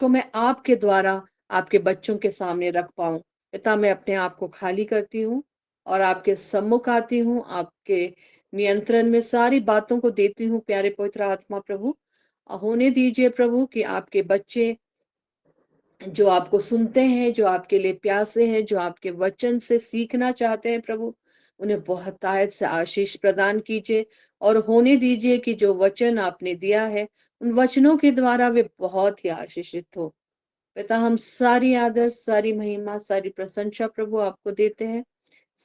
को मैं आपके द्वारा आपके बच्चों के सामने रख पाऊँ। पिता, मैं अपने आप को खाली करती हूँ और आपके सम्मुख आती हूँ, आपके नियंत्रण में सारी बातों को देती हूँ प्यारे पवित्र आत्मा प्रभु। होने दीजिए प्रभु कि आपके बच्चे जो आपको सुनते हैं, जो आपके लिए प्यासे हैं, जो आपके वचन से सीखना चाहते हैं प्रभु, उन्हें बहुतायत से आशीष प्रदान कीजिए और होने दीजिए कि जो वचन आपने दिया है, उन वचनों के द्वारा वे बहुत ही आशीषित हो। पिता, हम सारी आदर, सारी महिमा, सारी प्रशंसा प्रभु आपको देते हैं। इस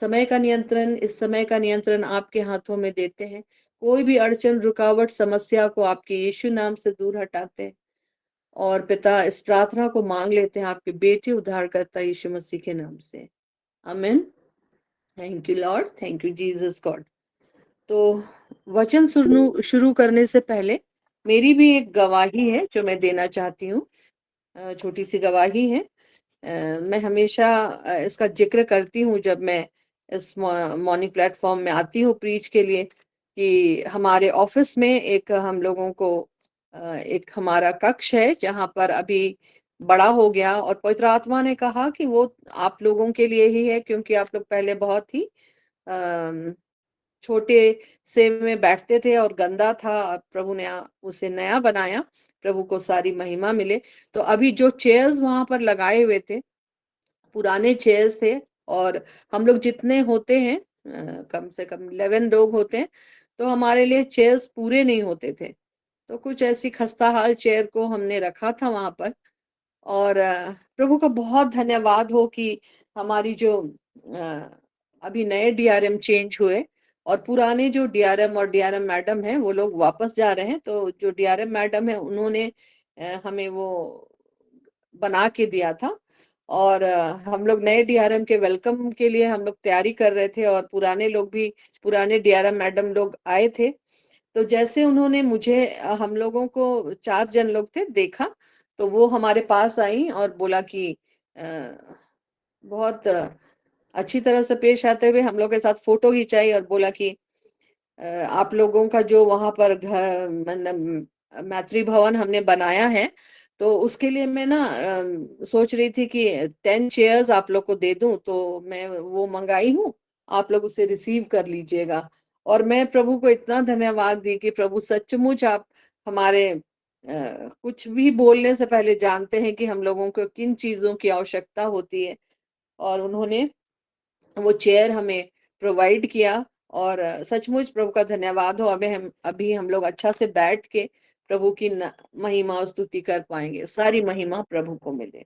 समय का नियंत्रण आपके हाथों में देते हैं। कोई भी अड़चन, रुकावट, समस्या को आपके यीशु नाम से दूर हटाते हैं। और पिता, इस प्रार्थना को मांग लेते हैं आपके बेटे उद्धारकर्ता यीशु मसीह के नाम से। आमीन। Thank you Lord, thank you Jesus God. तो वचन सुनू शुरू करने से पहले मेरी भी एक गवाही है जो मैं देना चाहती हूँ। छोटी सी गवाही है। मैं हमेशा इसका जिक्र करती हूँ जब मैं इस मॉर्निंग प्लेटफॉर्म में आती हूँ प्रीच के लिए, कि हमारे ऑफिस में एक हम लोगों को एक हमारा कक्ष है जहाँ पर अभी बड़ा हो गया, और पवित्र आत्मा ने कहा कि वो आप लोगों के लिए ही है, क्योंकि आप लोग पहले बहुत ही अ, छोटे से में बैठते थे और गंदा था। अब प्रभु ने उसे नया बनाया। प्रभु को सारी महिमा मिले। तो अभी जो चेयर्स वहां पर लगाए हुए थे, पुराने चेयर्स थे, और हम लोग जितने होते हैं कम से कम 11 लोग होते हैं, तो हमारे लिए चेयर्स पूरे नहीं होते थे। तो कुछ ऐसी खस्ताहाल चेयर को हमने रखा था वहां पर। और प्रभु का बहुत धन्यवाद हो कि हमारी जो अ, अभी नए डीआरएम चेंज हुए, और पुराने जो डीआरएम और डीआरएम मैडम हैं वो लोग वापस जा रहे हैं। तो जो डीआरएम मैडम है उन्होंने हमें वो बना के दिया था। और हम लोग नए डीआरएम के वेलकम के लिए हम लोग तैयारी कर रहे थे, और पुराने लोग भी, पुराने डीआरएम मैडम लोग आए थे। तो जैसे उन्होंने मुझे हम लोगों को 4 जन लोग थे देखा, तो वो हमारे पास आई और बोला कि बहुत अच्छी तरह से पेश आते हुए हम लोग के साथ फोटो खिंचाई, और बोला कि आप लोगों का जो वहां पर घर मतलब मैत्री भवन हमने बनाया है, तो उसके लिए मैं ना सोच रही थी कि 10 चेयर्स आप लोग को दे दूं, तो मैं वो मंगाई हूँ, आप लोग उसे रिसीव कर लीजिएगा। और मैं प्रभु को इतना धन्यवाद दी कि प्रभु सचमुच आप हमारे कुछ भी बोलने से पहले जानते हैं कि हम लोगों को किन चीजों की आवश्यकता होती है। और उन्होंने वो चेयर हमें प्रोवाइड किया। और सचमुच प्रभु का धन्यवाद हो, अभी हम लोग अच्छा से बैठ के प्रभु की महिमा और स्तुति कर पाएंगे। सारी महिमा प्रभु को मिले।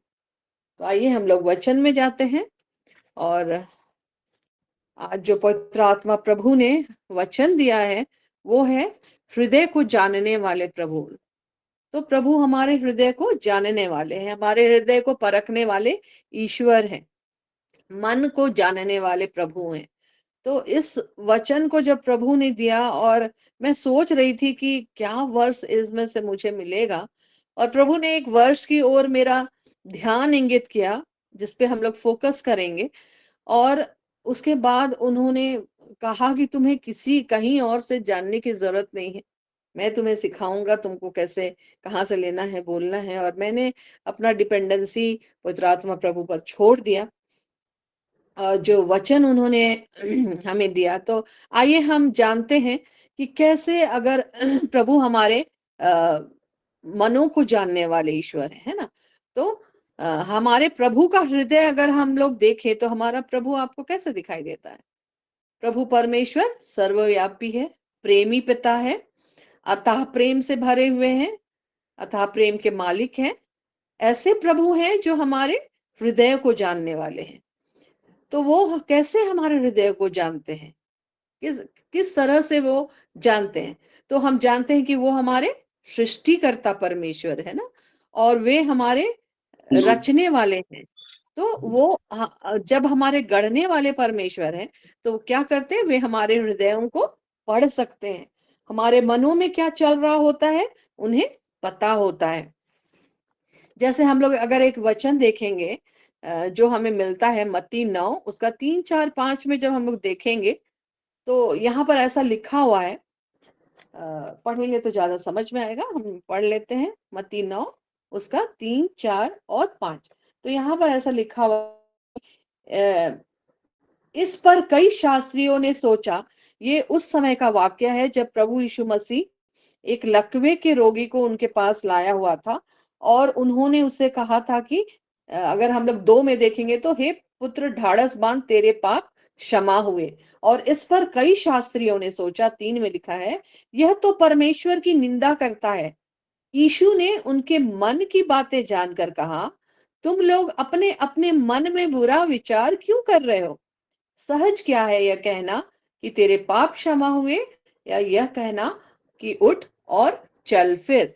तो आइए हम लोग वचन में जाते हैं। और आज जो पवित्र आत्मा प्रभु ने वचन दिया है वो है हृदय को जानने वाले प्रभु। तो प्रभु हमारे हृदय को जानने वाले हैं, हमारे हृदय को परखने वाले ईश्वर हैं, मन को जानने वाले प्रभु हैं। तो इस वचन को जब प्रभु ने दिया, और मैं सोच रही थी कि क्या वर्ष इसमें से मुझे मिलेगा, और प्रभु ने एक वर्ष की ओर मेरा ध्यान इंगित किया जिस पे हम लोग फोकस करेंगे। और उसके बाद उन्होंने कहा कि तुम्हें किसी कहीं और से जानने की जरूरत नहीं है, मैं तुम्हें सिखाऊंगा तुमको कैसे, कहाँ से लेना है, बोलना है। और मैंने अपना डिपेंडेंसी पवित्र आत्मा प्रभु पर छोड़ दिया, जो वचन उन्होंने हमें दिया। तो आइए हम जानते हैं कि कैसे अगर प्रभु हमारे अ, मनों को जानने वाले ईश्वर है ना। तो हमारे प्रभु का हृदय अगर हम लोग देखें तो हमारा प्रभु आपको कैसे दिखाई देता है? प्रभु परमेश्वर सर्वव्यापी है, प्रेमी पिता है, अतः प्रेम से भरे हुए हैं, अतः प्रेम के मालिक हैं। ऐसे प्रभु हैं जो हमारे हृदय को जानने वाले हैं। तो वो कैसे हमारे हृदय को जानते हैं? किस किस तरह से वो जानते हैं? तो हम जानते हैं कि वो हमारे सृष्टिकर्ता परमेश्वर है ना, और वे हमारे रचने वाले हैं। तो वो जब हमारे गढ़ने वाले परमेश्वर हैं, तो क्या करते हैं? वे हमारे हृदयों को पढ़ सकते हैं। हमारे मनों में क्या चल रहा होता है, उन्हें पता होता है। जैसे हम लोग अगर एक वचन देखेंगे जो हमें मिलता है मत्ती 9 उसका 3, 4, 5 में जब हम लोग देखेंगे, तो यहाँ पर ऐसा लिखा हुआ है। पढ़ेंगे तो ज्यादा समझ में आएगा, हम पढ़ लेते हैं मत्ती 9। उसका 3, 4 और 5। तो यहाँ पर ऐसा लिखा हुआ इस पर कई शास्त्रियों ने सोचा। ये उस समय का वाक्य है जब प्रभु यीशु मसीह एक लकवे के रोगी को उनके पास लाया हुआ था और उन्होंने उससे कहा था कि अगर हम लोग 2 में देखेंगे तो हे पुत्र ढाढ़स बांध, तेरे पाप क्षमा हुए। और इस पर कई शास्त्रियों ने सोचा, 3 में लिखा है, यह तो परमेश्वर की निंदा करता है। यीशु ने उनके मन की बातें जानकर कहा, तुम लोग अपने अपने मन में बुरा विचार क्यों कर रहे हो? सहज क्या है यह कहना कि तेरे पाप क्षमा हुए, या यह कहना कि उठ और चल फिर।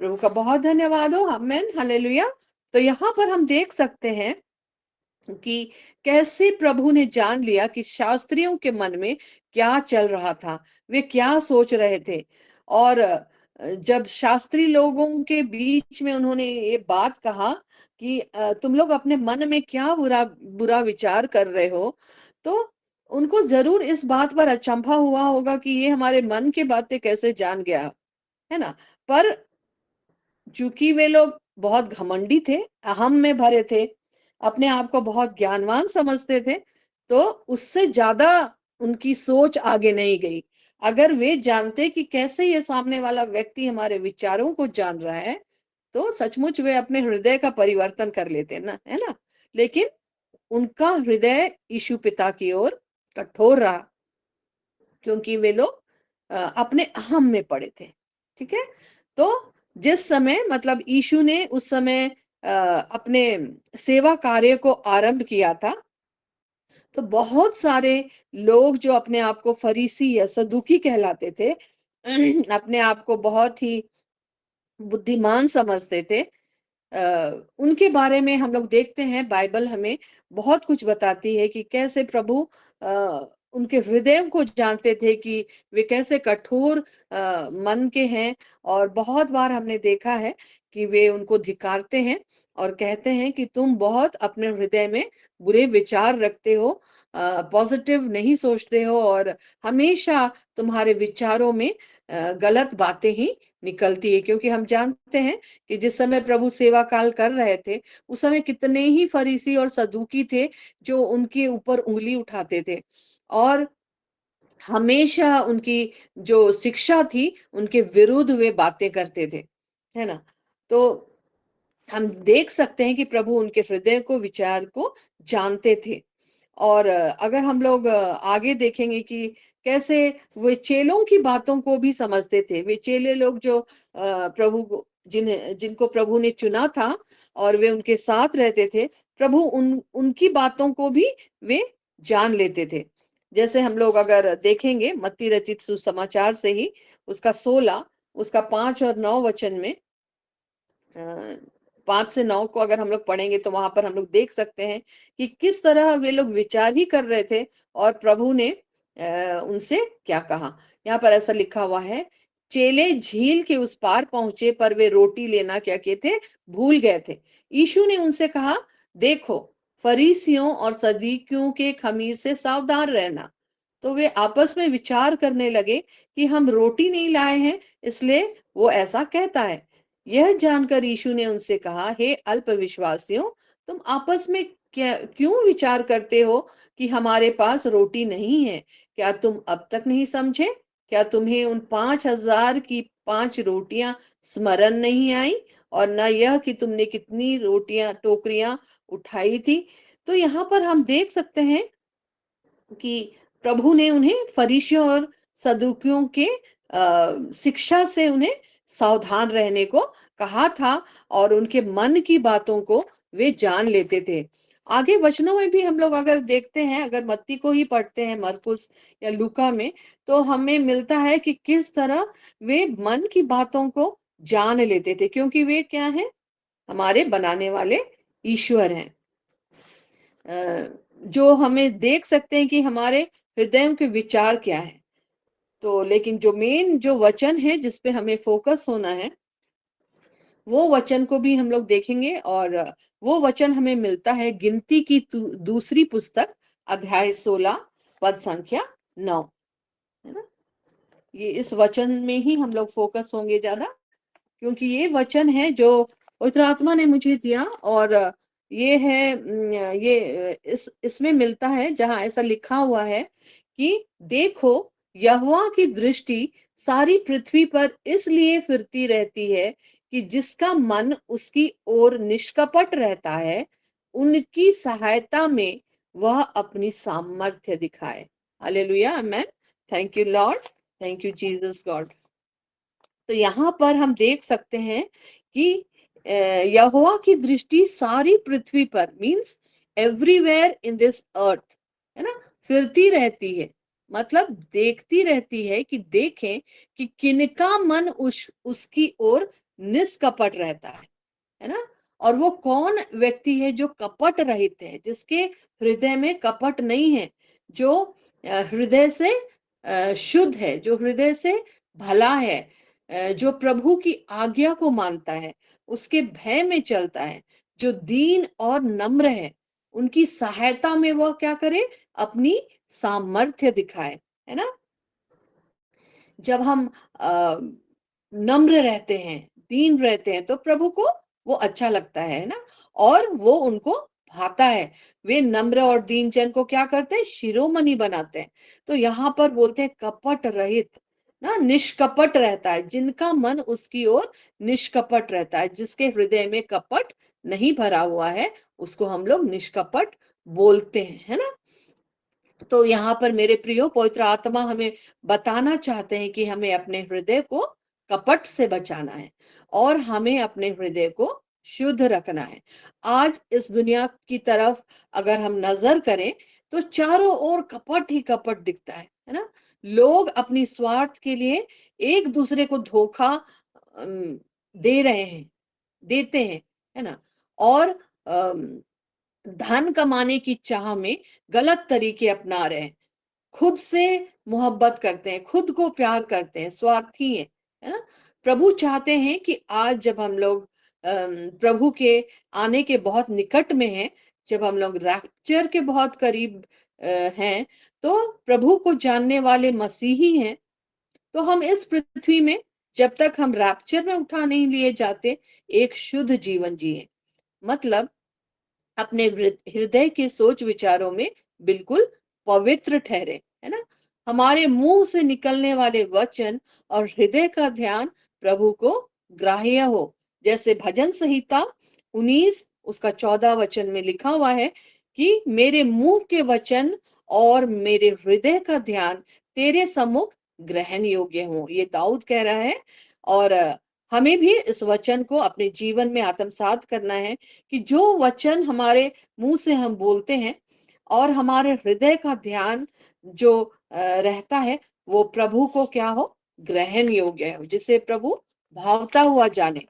प्रभु का बहुत धन्यवाद हो, आमेन, हालेलुया। तो यहाँ पर हम देख सकते हैं कि कैसे प्रभु ने जान लिया कि शास्त्रियों के मन में क्या चल रहा था, वे क्या सोच रहे थे। और जब शास्त्री लोगों के बीच में उन्होंने ये बात कहा कि तुम लोग अपने मन में क्या बुरा बुरा विचार कर रहे हो, तो उनको जरूर इस बात पर अचंभा हुआ होगा कि ये हमारे मन की बातें कैसे जान गया, है ना। पर चूंकि वे लोग बहुत घमंडी थे, अहम में भरे थे, अपने आप को बहुत ज्ञानवान समझते थे, तो उससे ज्यादा उनकी सोच आगे नहीं गई। अगर वे जानते कि कैसे ये सामने वाला व्यक्ति हमारे विचारों को जान रहा है, तो सचमुच वे अपने हृदय का परिवर्तन कर लेते ना, है ना। लेकिन उनका हृदय यीशु पिता की ओर कठोर रहा, क्योंकि वे लोग अपने अहम में पड़े थे। ठीक है। तो जिस समय मतलब यीशु ने उस समय अपने सेवा कार्य को आरंभ किया था, तो बहुत सारे लोग जो अपने आप को फरीसी या सदूकी कहलाते थे, अपने आप को बहुत ही बुद्धिमान समझते थे, उनके बारे में हम लोग देखते हैं, बाइबल हमें बहुत कुछ बताती है कि कैसे प्रभु उनके हृदय को जानते थे कि वे कैसे कठोर मन के हैं। और बहुत बार हमने देखा है कि वे उनको धिक्कारते हैं और कहते हैं कि तुम बहुत अपने हृदय में बुरे विचार रखते हो, पॉजिटिव नहीं सोचते हो, और हमेशा तुम्हारे विचारों में गलत बातें ही निकलती है। क्योंकि हम जानते हैं कि जिस समय प्रभु सेवा काल कर रहे थे, उस समय कितने ही फरीसी और सदूकी थे जो उनके ऊपर उंगली उठाते थे और हमेशा उनकी जो शिक्षा थी उनके विरुद्ध वे बातें करते थे, है ना। तो हम देख सकते हैं कि प्रभु उनके हृदय को, विचार को जानते थे। और अगर हम लोग आगे देखेंगे कि कैसे वे चेलों की बातों को भी समझते थे। वे चेले लोग जो प्रभु जिनको प्रभु ने चुना था और वे उनके साथ रहते थे, प्रभु उनकी बातों को भी वे जान लेते थे। जैसे हम लोग अगर देखेंगे मत्ती रचित सुसमाचार से ही उसका 16, उसका 5 और 9 वचन में, 5 से 9 को अगर हम लोग पढ़ेंगे तो वहां पर हम लोग देख सकते हैं कि किस तरह वे लोग विचार ही कर रहे थे और प्रभु ने उनसे क्या कहा। यहाँ पर ऐसा लिखा हुआ है, चेले झील के उस पार पहुंचे पर वे रोटी लेना क्या किए थे, भूल गए थे। यीशु ने उनसे कहा, देखो, फरीसियों और सदूकियों के खमीर से सावधान रहना। तो वे आपस में विचार करने लगे कि हम रोटी नहीं लाए हैं, इसलिए वो ऐसा कहता है। यह जानकर यीशु ने उनसे कहा, हे अल्पविश्वासियों, तुम आपस में क्या क्यों विचार करते हो कि हमारे पास रोटी नहीं है? क्या तुम अब तक नहीं समझे? क्या तुम्हें उन 5,000 की 5 रोटियां स्मरण नहीं आई, और न यह कि तुमने कितनी रोटियां टोकरियां उठाई थी? तो यहाँ पर हम देख सकते हैं कि प्रभु ने उन्हें फरीसियों और सदूकियों के शिक्षा से उन्हें सावधान रहने को कहा था और उनके मन की बातों को वे जान लेते थे। आगे वचनों में भी हम लोग अगर देखते हैं, अगर मत्ती को ही पढ़ते हैं, मरकुस या लूका में, तो हमें मिलता है कि किस तरह वे मन की बातों को जान लेते थे, क्योंकि वे क्या हैं, हमारे बनाने वाले ईश्वर हैं। जो हमें देख सकते हैं कि हमारे हृदयों के विचार क्या है। तो लेकिन जो मेन जो वचन है जिस पे हमें फोकस होना है, वो वचन को भी हम लोग देखेंगे। और वो वचन हमें मिलता है गिनती की दूसरी पुस्तक, अध्याय 16, पद संख्या 9, है ना। ये इस वचन में ही हम लोग फोकस होंगे ज्यादा, क्योंकि ये वचन है जो पवित्र आत्मा ने मुझे दिया, और ये है ये इसमें मिलता है जहाँ ऐसा लिखा हुआ है कि देखो, यहोवा की दृष्टि सारी पृथ्वी पर इसलिए फिरती रहती है कि जिसका मन उसकी ओर निष्कपट रहता है, उनकी सहायता में वह अपनी सामर्थ्य दिखाए। Hallelujah, amen. Thank you Lord, thank you Jesus God. तो यहाँ पर हम देख सकते हैं कि यहोवा की दृष्टि सारी पृथ्वी पर, means everywhere in this earth, है ना, फिरती रहती है। मतलब देखती रहती है कि देखें कि किनका मन उसकी ओर निष्कपट रहता है ना। और वो कौन व्यक्ति है जो कपट रहित है, जिसके हृदय में कपट नहीं है, जो हृदय से शुद्ध है, जो हृदय से भला है, जो प्रभु की आज्ञा को मानता है, उसके भय में चलता है, जो दीन और नम्र है। उनकी सहायता में वह क्या करे, अपनी सामर्थ्य दिखाए, है ना। जब हम अ, नम्र रहते हैं, दीन रहते हैं, तो प्रभु को वो अच्छा लगता है ना, और वो उनको भाता है। वे नम्र और दीन जन को क्या करते हैं, शिरोमणि बनाते हैं। तो यहाँ पर बोलते हैं कपट रहित, ना, निष्कपट रहता है, जिनका मन उसकी ओर निष्कपट रहता है, जिसके हृदय में कपट नहीं भरा हुआ है, उसको हम लोग निष्कपट बोलते हैं, है ना। तो यहाँ पर मेरे प्रियो, पवित्र आत्मा हमें बताना चाहते हैं कि हमें अपने हृदय को कपट से बचाना है, और हमें अपने हृदय को शुद्ध रखना है। आज इस दुनिया की तरफ अगर हम नजर करें, तो चारों ओर कपट ही कपट दिखता है ना। लोग अपनी स्वार्थ के लिए एक दूसरे को धोखा दे रहे हैं, देते हैं, है ना। और धन कमाने की चाह में गलत तरीके अपना रहे हैं, खुद से मोहब्बत करते हैं, खुद को प्यार करते हैं, स्वार्थी हैं, है ना। प्रभु चाहते हैं कि आज जब हम लोग प्रभु के आने के बहुत निकट में हैं, जब हम लोग रैप्चर के बहुत करीब हैं, तो प्रभु को जानने वाले मसीही हैं, तो हम इस पृथ्वी में जब तक हम रैप्चर में उठा नहीं लिए जाते, एक शुद्ध जीवन जिए। मतलब अपने हृदय के सोच विचारों में बिल्कुल पवित्र ठहरे, है ना। हमारे मुंह से निकलने वाले वचन और हृदय का ध्यान प्रभु को ग्राह्य हो। जैसे भजन संहिता 19 उसका 14 वचन में लिखा हुआ है कि मेरे मुंह के वचन और मेरे हृदय का ध्यान तेरे सम्मुख ग्रहण योग्य हो, ये दाऊद कह रहा है। और हमें भी इस वचन को अपने जीवन में आत्मसात करना है कि जो वचन हमारे मुंह से हम बोलते हैं और हमारे हृदय का ध्यान जो रहता है, वो प्रभु को क्या हो, ग्रहण योग्य हो, जिसे प्रभु भावता हुआ जाने।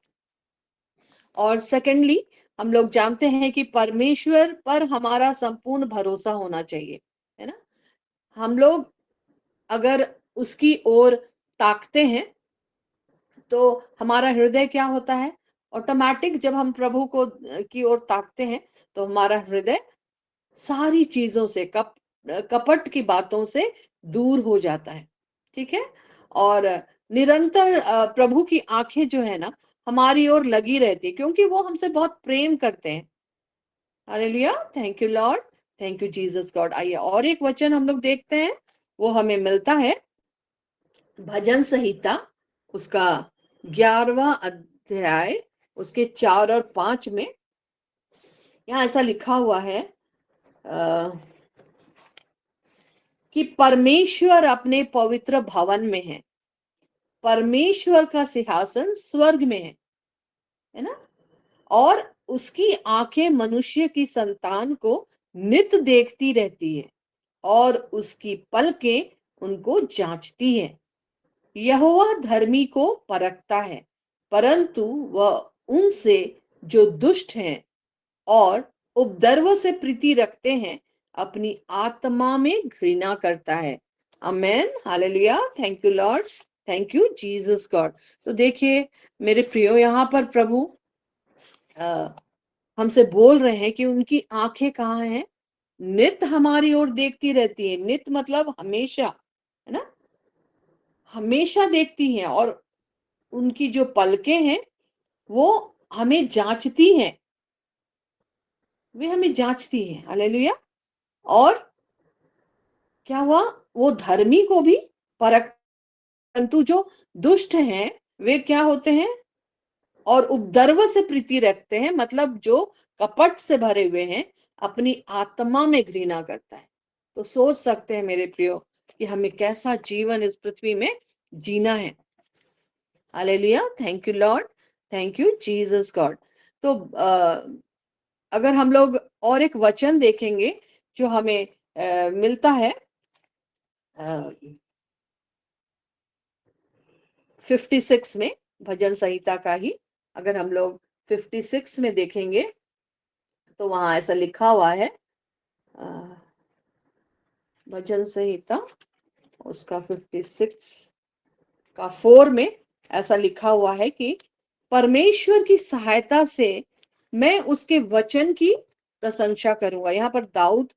और सेकंडली, हम लोग जानते हैं कि परमेश्वर पर हमारा संपूर्ण भरोसा होना चाहिए, है ना। हम लोग अगर उसकी ओर ताकते हैं, तो हमारा हृदय क्या होता है, ऑटोमेटिक जब हम प्रभु को की ओर ताकते हैं, तो हमारा हृदय सारी चीजों से, कपट की बातों से दूर हो जाता है, ठीक है। और निरंतर प्रभु की आंखें जो है ना, हमारी ओर लगी रहती है, क्योंकि वो हमसे बहुत प्रेम करते हैं। Hallelujah, thank you Lord, thank you Jesus God. आइए और एक वचन हम लोग देखते हैं, वो हमें मिलता है भजन संहिता उसका 11वां अध्याय, उसके 4 और 5 में। यहाँ ऐसा लिखा हुआ है कि परमेश्वर अपने पवित्र भवन में है, परमेश्वर का सिंहासन स्वर्ग में है ना। और उसकी आंखें मनुष्य की संतान को नित देखती रहती है, और उसकी पलकें उनको जांचती है। यहोवा धर्मी को परखता है, परंतु वह उनसे जो दुष्ट हैं और उपद्रव से प्रीति रखते हैं, अपनी आत्मा में घृणा करता है। Amen, hallelujah, thank you Lord, thank you Jesus God. तो देखिए मेरे प्रियो, यहाँ पर प्रभु हमसे बोल रहे हैं कि उनकी आंखें कहाँ हैं, नित हमारी ओर देखती रहती है। नित मतलब हमेशा, है ना, हमेशा देखती हैं। और उनकी जो पलकें हैं, वो हमें जाँचती हैं, वे हमें जाँचती हैं, हालेलुया! और क्या हुआ? वो धर्मी को भी परख, परंतु जो दुष्ट हैं, वे क्या होते हैं? और उपद्रव से प्रीति रखते हैं, मतलब जो कपट से भरे हुए हैं, अपनी आत्मा में घृणा करता है। तो सोच सकते हैं मेरे प्रियो कि हमें कैसा जीवन इस पृथ्वी में जीना है। Hallelujah! Thank you Lord, thank you Jesus God. तो अगर हम लोग और एक वचन देखेंगे जो हमें मिलता है 56 में, भजन संहिता का ही, अगर हम लोग 56 में देखेंगे तो वहां ऐसा लिखा हुआ है, अ, भजन संहिता उसका 56 का 4 में ऐसा लिखा हुआ है कि परमेश्वर की सहायता से मैं उसके वचन की प्रशंसा करूंगा। यहाँ पर दाऊद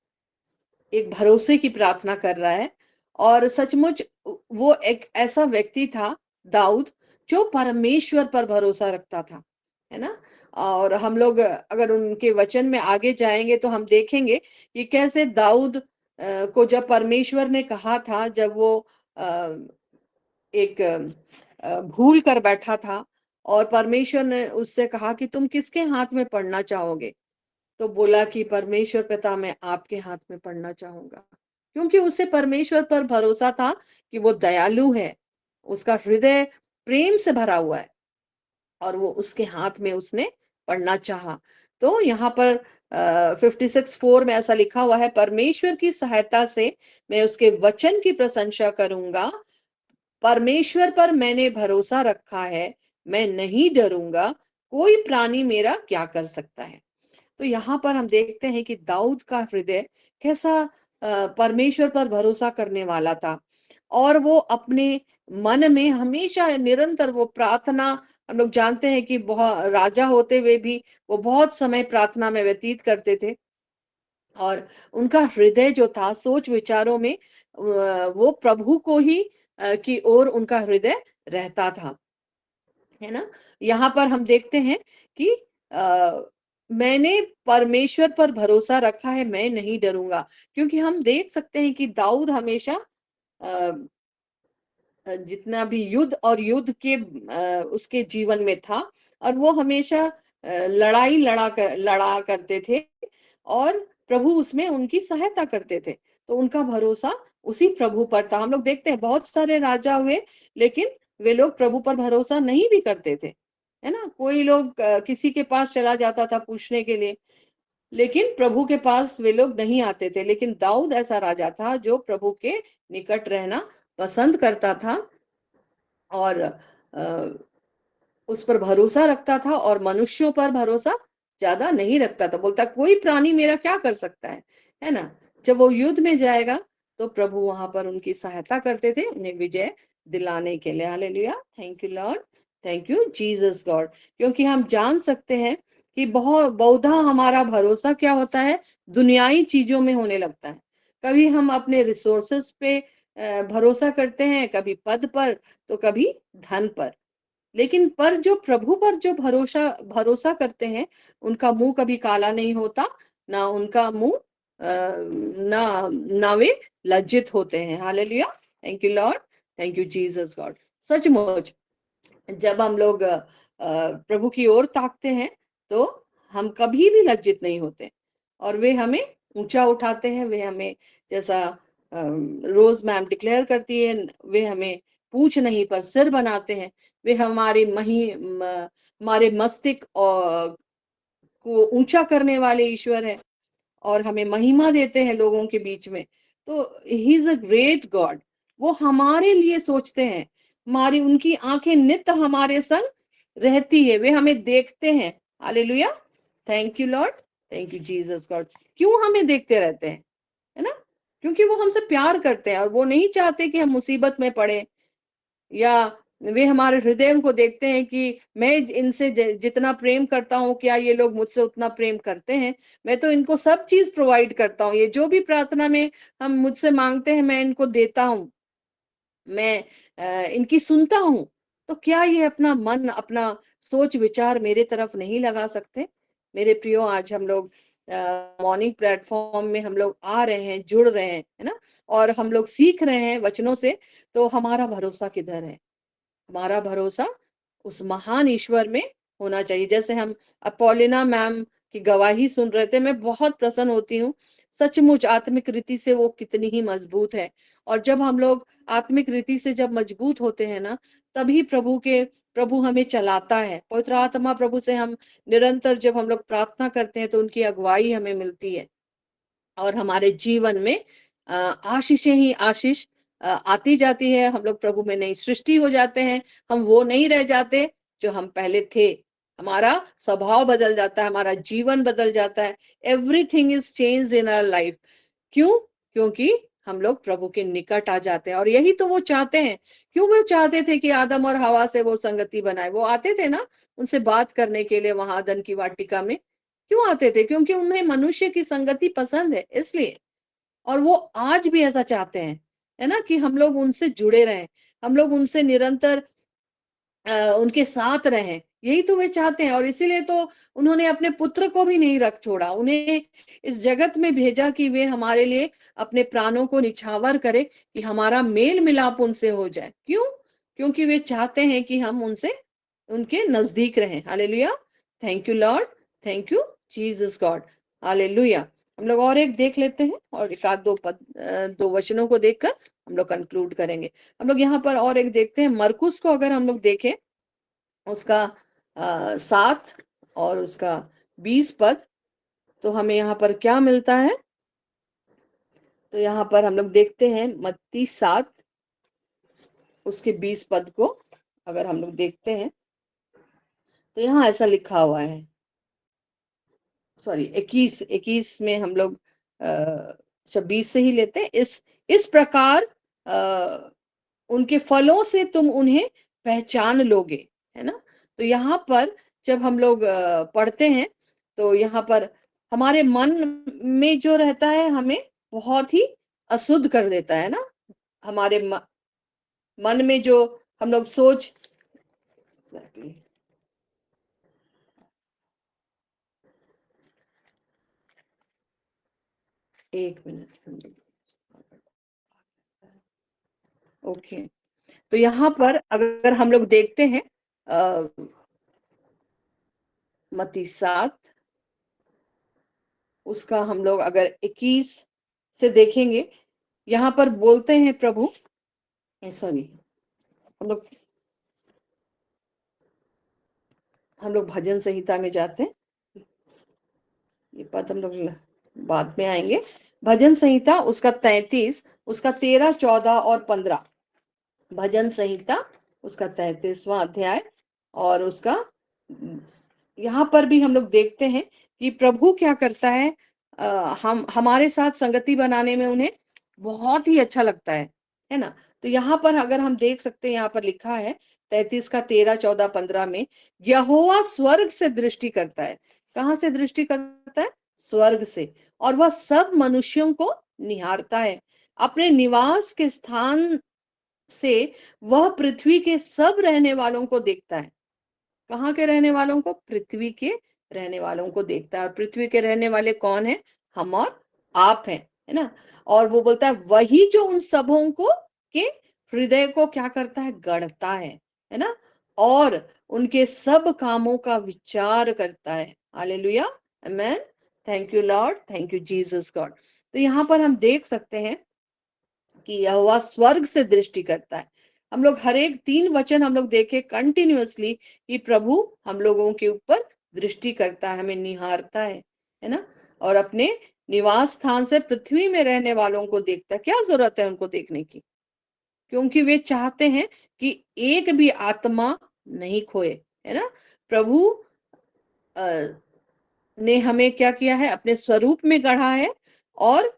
एक भरोसे की प्रार्थना कर रहा है, और सचमुच वो एक ऐसा व्यक्ति था, दाऊद, जो परमेश्वर पर भरोसा रखता था, है ना? और हम लोग अगर उनके वचन में आगे जाएंगे तो हम देखेंगे कि कैसे दाऊद को जब परमेश्वर ने कहा था, जब वो अ, एक भूल कर बैठा था और परमेश्वर ने उससे कहा कि तुम किसके हाथ में पड़ना चाहोगे? तो बोला कि परमेश्वर पिता, मैं आपके हाथ में पड़ना चाहूंगा, क्योंकि उसे परमेश्वर पर भरोसा था कि वो दयालु है, उसका हृदय प्रेम से भरा हुआ है, और वो उसके हाथ में उसने पड़ना चाहा। तो यहाँ पर 56:4 में ऐसा लिखा हुआ है, परमेश्वर की सहायता से मैं उसके वचन की प्रशंसा करूंगा, परमेश्वर पर मैंने भरोसा रखा है, मैं नहीं डरूंगा, कोई प्राणी मेरा क्या कर सकता है। तो यहाँ पर हम देखते हैं कि दाऊद का हृदय कैसा परमेश्वर पर भरोसा करने वाला था, और वो अपने मन में हमेशा निरंतर वो प्रार्थना, हम लोग जानते हैं कि बहुत राजा होते हुए भी वो बहुत समय प्रार्थना में व्यतीत करते थे, और उनका हृदय जो था सोच विचारों में वो प्रभु को ही की ओर उनका हृदय रहता था, है ना? यहाँ पर हम देखते हैं कि मैंने परमेश्वर पर भरोसा रखा है, मैं नहीं डरूँगा। क्योंकि हम देख सकते हैं कि दाऊद हमेशा अ जितना भी युद्ध और युद्ध के उसके जीवन में था, और वो हमेशा लड़ाई लड़ा करते थे, और प्रभु उसमें उनकी सहायता करते थे। तो उनका भरोसा उसी प्रभु पर था। हम लोग देखते हैं बहुत सारे राजा हुए, लेकिन वे लोग प्रभु पर भरोसा नहीं भी करते थे, है ना? कोई लोग किसी के पास चला जाता था पूछने के लिए, लेकिन प्रभु के पास वे लोग नहीं आते थे। लेकिन दाऊद ऐसा राजा था जो प्रभु के निकट रहना पसंद करता था, और उस पर भरोसा रखता था, और मनुष्यों पर भरोसा ज्यादा नहीं रखता था। बोलता कोई प्राणी मेरा क्या कर सकता है ना? जब वो युद्ध में जाएगा तो प्रभु वहां पर उनकी सहायता करते थे, उन्हें विजय दिलाने के लिए। Hallelujah! Thank you Lord, thank you Jesus God. क्योंकि हम जान सकते हैं कि बहुत बहुधा हमारा भरोसा क्या होता है, दुनियाई चीजों में होने लगता है। कभी हम अपने रिसोर्सेस पे भरोसा करते हैं, कभी पद पर, तो कभी धन पर। लेकिन पर जो प्रभु पर जो भरोसा भरोसा करते हैं, उनका मुंह कभी काला नहीं होता, ना उनका मुंह ना ना वे लज्जित होते हैं। Hallelujah! Thank you Lord, thank you Jesus God. सचमुच जब हम लोग प्रभु की ओर ताकते हैं, तो हम कभी भी लज्जित नहीं होते, और वे हमें ऊंचा उठाते हैं। वे हमें, जैसा रोज मैम डिक्लेयर करती है, वे हमें पूछ नहीं पर सिर बनाते हैं। वे हमारे मस्तिष्क और को ऊंचा करने वाले ईश्वर है, और हमें महिमा देते हैं लोगों के बीच में। तो he is a great God. वो हमारे लिए सोचते हैं, हमारी उनकी आंखें नित्य हमारे संग रहती है, वे हमें देखते हैं। Hallelujah! Thank you Lord, thank you Jesus God. क्यों हमें देखते रहते हैं, है ना? क्योंकि वो हमसे प्यार करते हैं, और वो नहीं चाहते कि हम मुसीबत में पड़े, या वे हमारे हृदय को देखते हैं कि मैं इनसे जितना प्रेम करता हूँ, क्या ये लोग मुझसे उतना प्रेम करते हैं? मैं तो इनको सब चीज प्रोवाइड करता हूँ, ये जो भी प्रार्थना में हम मुझसे मांगते हैं मैं इनको देता हूँ, मैं इनकी सुनता हूँ। तो तो क्या ये अपना मन, अपना सोच विचार मेरे तरफ नहीं लगा सकते? मेरे प्रियो, आज हम लोग मॉर्निंग प्लेटफ़ॉर्म में हम लोग आ रहे हैं, जुड़ रहे हैं, है ना? और हम लोग सीख रहे हैं वचनों से, तो हमारा भरोसा किधर है? हमारा भरोसा उस महान ईश्वर में होना चाहिए। जैसे हम अपोलिना मैम की गवाही सुन रहे थे, मैं बहुत प्रसन्न होती हूँ। सचमुच आत्मिक रीति से वो कितनी ही मजबूत है, और जब हम लोग आत्मिक रीति से जब मजबूत होते हैं ना, तभी प्रभु हमें चलाता है। पवित्र आत्मा प्रभु से हम निरंतर जब हम लोग प्रार्थना करते हैं, तो उनकी अगुवाई हमें मिलती है। और हमारे जीवन में आशीषें ही आशीष आती जाती है। हम लोग प्रभु में नई सृष्टि हो जाते हैं। हम वो नहीं रह जाते जो हम पहले थे। हमारा स्वभाव बदल जाता है, हमारा जीवन बदल जाता है। Everything is changed in our life. क्यों? क्योंकि हम लोग प्रभु के निकट आ जाते हैं, और यही तो वो चाहते हैं। क्यों वो चाहते थे कि आदम और हवा से वो संगति बनाए? वो आते थे ना उनसे बात करने के लिए वहां अदन की वाटिका में। क्यों आते थे? क्योंकि उन्हें मनुष्य की संगति पसंद है, इसलिए। और वो आज भी ऐसा चाहते हैं, है ना, कि हम लोग उनसे जुड़े रहें, हम लोग उनसे निरंतर उनके साथ रहें। यही तो वे चाहते हैं, और इसीलिए तो उन्होंने अपने पुत्र को भी नहीं रख छोड़ा। उन्हें इस जगत में भेजा कि वे हमारे लिए अपने प्राणों को निछावर करे, कि हमारा मेल मिलाप उनसे हो जाए। क्यों? क्योंकि वे चाहते हैं कि हम उनसे उनके नजदीक रहें। Hallelujah! Thank you Lord, thank you Jesus God. Hallelujah! हम लोग और एक देख लेते हैं, और एक आध दो वचनों को देखकर हम लोग कंक्लूड करेंगे। हम लोग यहाँ पर और एक देखते हैं, मरकुस को अगर हम लोग देखें, उसका 7 और उसका 20 पद, तो हमें यहाँ पर क्या मिलता है? तो यहाँ पर हम लोग देखते हैं मत्ती 7 उसके 20 पद को अगर हम लोग देखते हैं, तो यहाँ ऐसा लिखा हुआ है। सॉरी, 21 में हम लोग 26 से ही लेते हैं। इस प्रकार उनके फलों से तुम उन्हें पहचान लोगे, है ना? तो यहाँ पर जब हम लोग पढ़ते हैं, तो यहाँ पर हमारे मन में जो रहता है, हमें बहुत ही अशुद्ध कर देता है ना। हमारे मन में जो हम लोग सोच, एग्जैक्टली, एक मिनट, ओके। तो यहाँ पर अगर हम लोग देखते हैं अ, मत्ती 7 उसका हम लोग अगर 21 से देखेंगे, यहाँ पर बोलते हैं प्रभु, सॉरी, हम लोग हम लोग भजन संहिता में जाते हैं। ये पद हम लोग बाद में आएंगे। भजन संहिता उसका 33, उसका 13, 14 और 15। भजन संहिता उसका 33वां अध्याय, और उसका यहाँ पर भी हम लोग देखते हैं कि प्रभु क्या करता है। हम हमारे साथ संगति बनाने में उन्हें बहुत ही अच्छा लगता है ना? तो यहाँ पर अगर हम देख सकते हैं, यहाँ पर लिखा है 33 का 13, 14, 15 में, यहोवा स्वर्ग से दृष्टि करता है। कहाँ से दृष्टि करता है? स्वर्ग से। और वह सब मनुष्यों को निहारता है। अपने निवास के स्थान से वह पृथ्वी के सब रहने वालों को देखता है। कहाँ के रहने वालों को? पृथ्वी के रहने वालों को देखता है। और पृथ्वी के रहने वाले कौन है? हम और आप हैं, है ना? और वो बोलता है वही जो उन सबों को के हृदय को क्या करता है? गढ़ता है ना? और उनके सब कामों का विचार करता है। Hallelujah, amen. Thank you Lord, thank you Jesus God. तो यहाँ पर हम देख सकते हैं कि यहोवा स्वर्ग से दृष्टि करता है। हम लोग हर एक 3 वचन हम लोग देखे कंटिन्यूअसली कि प्रभु हम लोगों के ऊपर दृष्टि करता है, हमें निहारता है ना? और अपने निवास स्थान से पृथ्वी में रहने वालों को देखता है। क्या जरूरत है उनको देखने की? क्योंकि वे चाहते हैं कि एक भी आत्मा नहीं खोए, है ना? प्रभु अ, ने हमें क्या किया है? अपने स्वरूप में गढ़ा है, और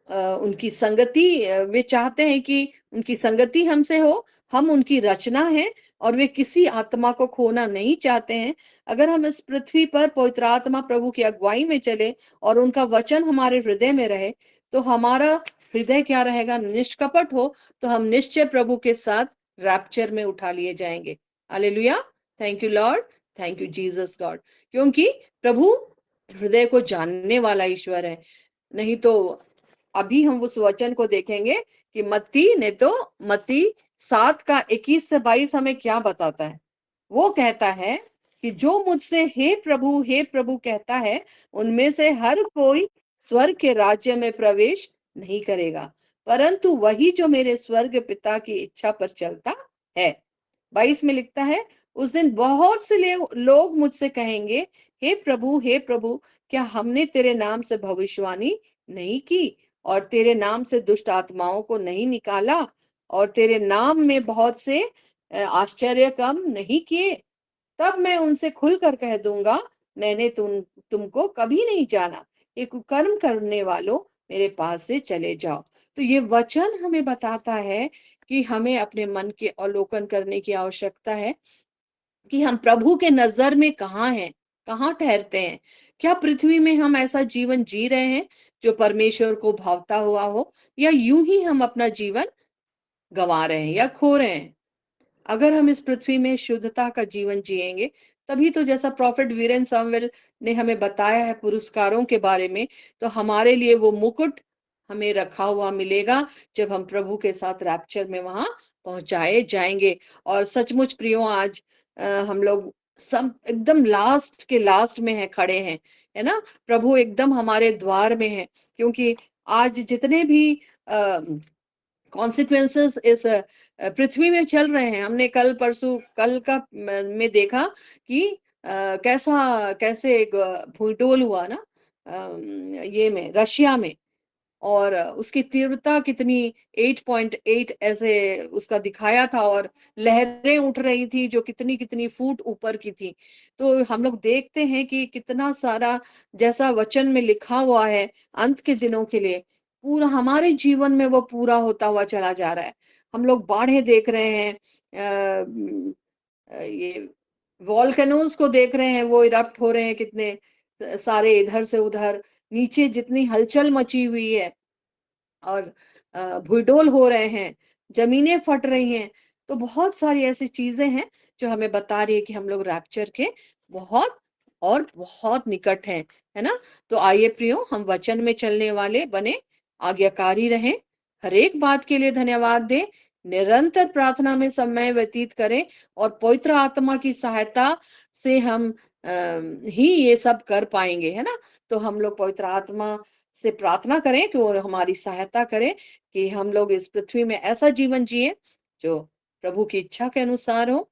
उनकी संगति, वे चाहते हैं कि उनकी संगति हमसे हो। हम उनकी रचना हैं, और वे किसी आत्मा को खोना नहीं चाहते हैं। अगर हम इस पृथ्वी पर पवित्र आत्मा प्रभु की अगुवाई में चले, और उनका वचन हमारे हृदय में रहे, तो हमारा हृदय क्या रहेगा? निष्कपट हो, तो हम निश्चय प्रभु के साथ रैप्चर में उठा लिए जाएंगे। Hallelujah. Thank you Lord, thank you Jesus God. क्योंकि प्रभु हृदय को जानने वाला ईश्वर है। नहीं तो अभी हम उस वचन को देखेंगे कि मत्ती 7 का 21 से 22 हमें क्या बताता है। वो कहता है कि जो मुझसे हे प्रभु कहता है, उनमें से हर कोई स्वर्ग के राज्य में प्रवेश नहीं करेगा, परंतु वही जो मेरे स्वर्ग पिता की इच्छा पर चलता है। 22 में लिखता है, उस दिन बहुत से लोग मुझसे कहेंगे, हे प्रभु, क्या हमने तेरे नाम से भविष्यवाणी नहीं की और तेरे नाम से दुष्ट आत्माओं को नहीं निकाला और तेरे नाम में बहुत से आश्चर्य काम नहीं किए? तब मैं उनसे खुलकर कह दूंगा, मैंने तुमको कभी नहीं जाना, ये कुकर्म करने वालों, मेरे पास से चले जाओ। तो ये वचन हमें बताता है कि हमें अपने मन के अवलोकन करने की आवश्यकता है कि हम प्रभु के नजर में कहाँ हैं, कहाँ ठहरते हैं। क्या पृथ्वी में हम ऐसा जीवन जी रहे हैं जो परमेश्वर को भावता हुआ हो, या यूं ही हम अपना जीवन गंवा रहे हैं या खो रहे हैं? अगर हम इस पृथ्वी में शुद्धता का जीवन जिएंगे, तभी तो जैसा प्रॉफिट वीरेन सामुएल ने हमें बताया है पुरस्कारों के बारे में, तो हमारे लिए वो मुकुट हमें रखा हुआ मिलेगा जब हम प्रभु के साथ रैप्चर में वहां पहुंचाए जाएंगे। और सचमुच प्रियो, आज हम लोग सब एकदम लास्ट के लास्ट में है, खड़े हैं, है ना। प्रभु एकदम हमारे द्वार में है, क्योंकि आज जितने भी कॉन्सिक्वेंसेस इस पृथ्वी में चल रहे हैं, हमने कल परसों कल का में देखा कि कैसा कैसे एक भूडोल हुआ ना, ये में रशिया में, और उसकी तीव्रता कितनी 8.8 ऐसे उसका दिखाया था, और लहरें उठ रही थी जो कितनी कितनी फुट ऊपर की थी। तो हम लोग देखते हैं कि कितना सारा जैसा वचन में लिखा हुआ है अंत के दिनों के लिए, पूरा हमारे जीवन में वो पूरा होता हुआ चला जा रहा है। हम लोग बाढ़ें देख रहे हैं, ये वॉल्केनोज को देख रहे हैं, वो इरप्ट हो रहे हैं कितने सारे इधर से उधर, नीचे जितनी हलचल मची हुई है, और भूडोल हो रहे हैं, जमीनें फट रही हैं। तो बहुत सारी ऐसी चीजें हैं जो हमें बता रही है कि हम लोग रैप्चर के बहुत और बहुत निकट हैं, है ना। तो आइए प्रियो, हम वचन में चलने वाले बने, आज्ञाकारी रहें, हर एक बात के लिए धन्यवाद दें, निरंतर प्रार्थना में समय व्यतीत करें, और पवित्र आत्मा की सहायता से हम ही ये सब कर पाएंगे, है ना। तो हम लोग पवित्र आत्मा से प्रार्थना करें कि वो हमारी सहायता करें कि हम लोग इस पृथ्वी में ऐसा जीवन जिए जो प्रभु की इच्छा के अनुसार हो।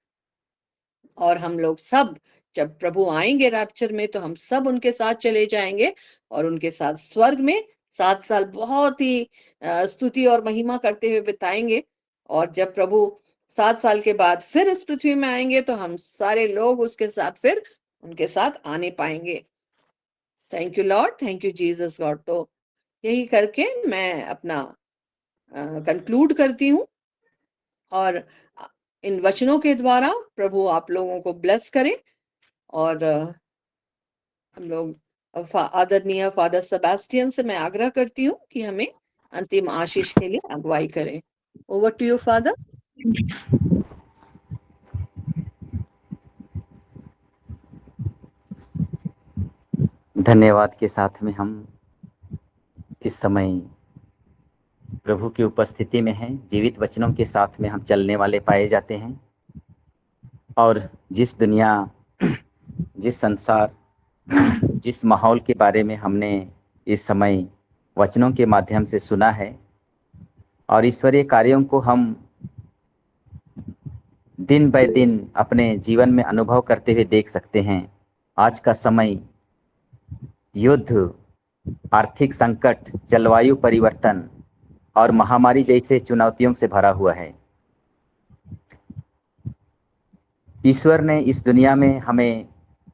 और हम लोग सब जब प्रभु आएंगे रैप्चर में, तो हम सब उनके साथ चले जाएंगे और उनके साथ स्वर्ग में 7 साल बहुत ही स्तुति और महिमा करते हुए बिताएंगे। और जब प्रभु 7 साल के बाद फिर इस पृथ्वी में आएंगे, तो हम सारे लोग उसके साथ फिर उनके साथ आने पाएंगे। Thank you Lord, thank you Jesus God. तो यही करके मैं अपना कंक्लूड करती हूँ, और इन वचनों के द्वारा प्रभु आप लोगों को ब्लेस करे। और हम लोग आदरणीय फादर सेबेस्टियन से मैं आग्रह करती हूँ कि हमें अंतिम आशीष के लिए अगुवाई करें। Over to you father. धन्यवाद के साथ में हम इस समय प्रभु की उपस्थिति में हैं। जीवित वचनों के साथ में हम चलने वाले पाए जाते हैं, और जिस दुनिया, जिस संसार, जिस माहौल के बारे में हमने इस समय वचनों के माध्यम से सुना है, और ईश्वरीय कार्यों को हम दिन ब दिन अपने जीवन में अनुभव करते हुए देख सकते हैं। आज का समय युद्ध, आर्थिक संकट, जलवायु परिवर्तन और महामारी जैसे चुनौतियों से भरा हुआ है। ईश्वर ने इस दुनिया में हमें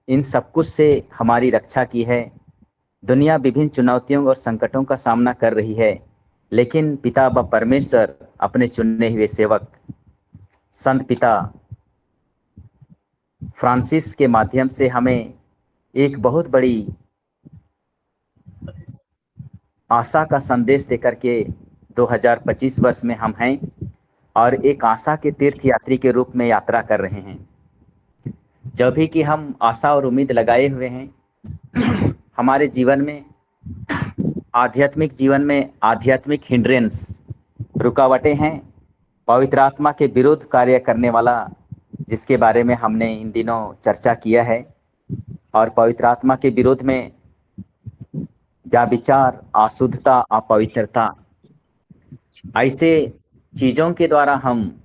इन सब कुछ से हमारी रक्षा की है। दुनिया विभिन्न चुनौतियों और संकटों का सामना कर रही है, लेकिन पिता व परमेश्वर अपने चुने हुए सेवक संत पिता फ्रांसिस के माध्यम से हमें एक बहुत बड़ी आशा का संदेश देकर के 2025 वर्ष में हम हैं, और एक आशा के तीर्थ यात्री के रूप में यात्रा कर रहे हैं। जब भी कि हम आशा और उम्मीद लगाए हुए हैं, हमारे जीवन में, आध्यात्मिक जीवन में आध्यात्मिक हिंड्रेंस, रुकावटें हैं, पवित्र आत्मा के विरुद्ध कार्य करने वाला, जिसके बारे में हमने इन दिनों चर्चा किया है। और पवित्र आत्मा के विरोध में व्याभिचार, अशुद्धता, अपवित्रता, ऐसे चीज़ों के द्वारा हम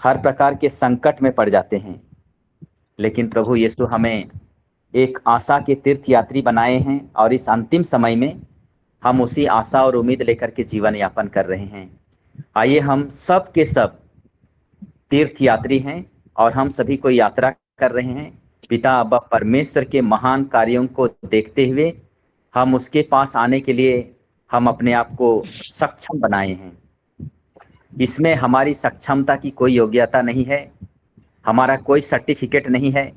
हर प्रकार के संकट में पड़ जाते हैं। लेकिन प्रभु यीशु हमें एक आशा के तीर्थ यात्री बनाए हैं और इस अंतिम समय में हम उसी आशा और उम्मीद लेकर के जीवन यापन कर रहे हैं। आइए हम सब के सब तीर्थ यात्री हैं और हम सभी को यात्रा कर रहे हैं। पिता अब्बा परमेश्वर के महान कार्यों को देखते हुए हम उसके पास आने के लिए हम अपने आप को सक्षम बनाए हैं। इसमें हमारी सक्षमता की कोई योग्यता नहीं है, हमारा कोई सर्टिफिकेट नहीं है,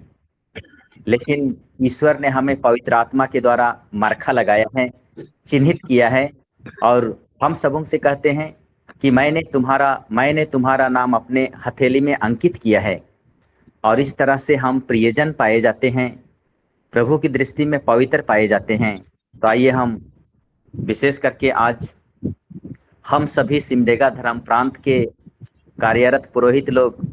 लेकिन ईश्वर ने हमें पवित्र आत्मा के द्वारा मरखा लगाया है, चिन्हित किया है और हम सबों से कहते हैं कि मैंने तुम्हारा नाम अपने हथेली में अंकित किया है। और इस तरह से हम प्रियजन पाए जाते हैं, प्रभु की दृष्टि में पवित्र पाए जाते हैं। तो आइए हम विशेष करके आज हम सभी सिमडेगा धर्म प्रांत के कार्यरत पुरोहित लोग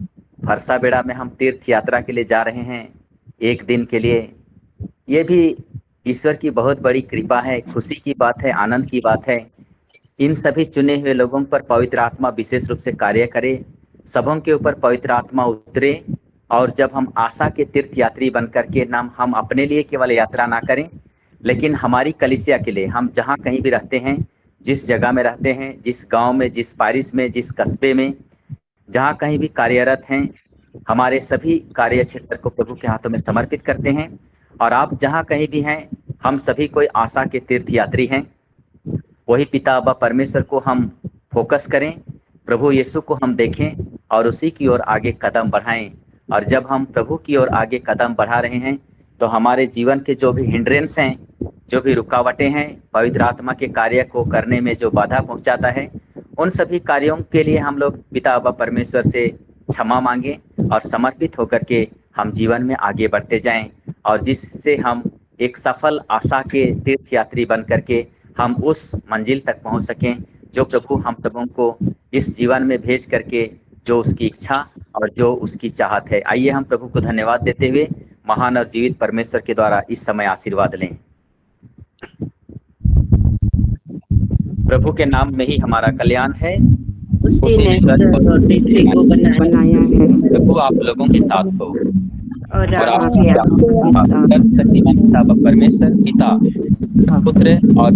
फरसाबेड़ा में हम तीर्थ यात्रा के लिए जा रहे हैं एक दिन के लिए। ये भी ईश्वर की बहुत बड़ी कृपा है, खुशी की बात है, आनंद की बात है। इन सभी चुने हुए लोगों पर पवित्र आत्मा विशेष रूप से कार्य करे, सबों के ऊपर पवित्र आत्मा उतरे। और जब हम आशा के तीर्थ यात्री बनकर के नाम हम अपने लिए केवल यात्रा ना करें, लेकिन हमारी कलीसिया के लिए, हम जहाँ कहीं भी रहते हैं, जिस जगह में रहते हैं, जिस गांव में, जिस पारिश में, जिस कस्बे में, जहाँ कहीं भी कार्यरत हैं, हमारे सभी कार्य क्षेत्र को प्रभु के हाथों में समर्पित करते हैं। और आप जहाँ कहीं भी हैं, हम सभी कोई आशा के तीर्थ यात्री हैं। वही पिता अब्बा परमेश्वर को हम फोकस करें, प्रभु यीशु को हम देखें और उसी की ओर आगे कदम बढ़ाएं। और जब हम प्रभु की ओर आगे कदम बढ़ा रहे हैं तो हमारे जीवन के जो भी हिंड्रेंस हैं, जो भी रुकावटें हैं, पवित्र आत्मा के कार्य को करने में जो बाधा पहुंचाता है, उन सभी कार्यों के लिए हम लोग पिता अब्बा परमेश्वर से क्षमा मांगें और समर्पित होकर के हम जीवन में आगे बढ़ते जाएं। और जिससे हम एक सफल आशा के तीर्थ यात्री बन करके हम उस मंजिल तक पहुंच सकें जो प्रभु हम सबों को इस जीवन में भेज करके, जो उसकी इच्छा और जो उसकी चाहत है। आइए हम प्रभु को धन्यवाद देते हुए महान और जीवित परमेश्वर के द्वारा इस समय आशीर्वाद लें। प्रभु के नाम में ही हमारा कल्याण है, उसी ने स्वर्ग और पृथ्वी को बनाया है प्रभु आप लोगों के साथ हो और और आपके आप परमेश्वर पिता, पुत्र और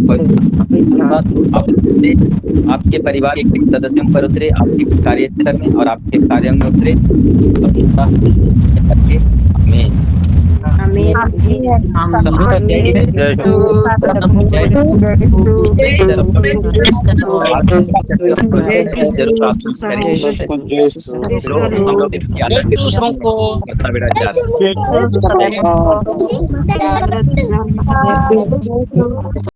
आपके परिवार के सदस्यों पर उतरे, आपके कार्य क्षेत्र में और आपके कार्यों में उतरे।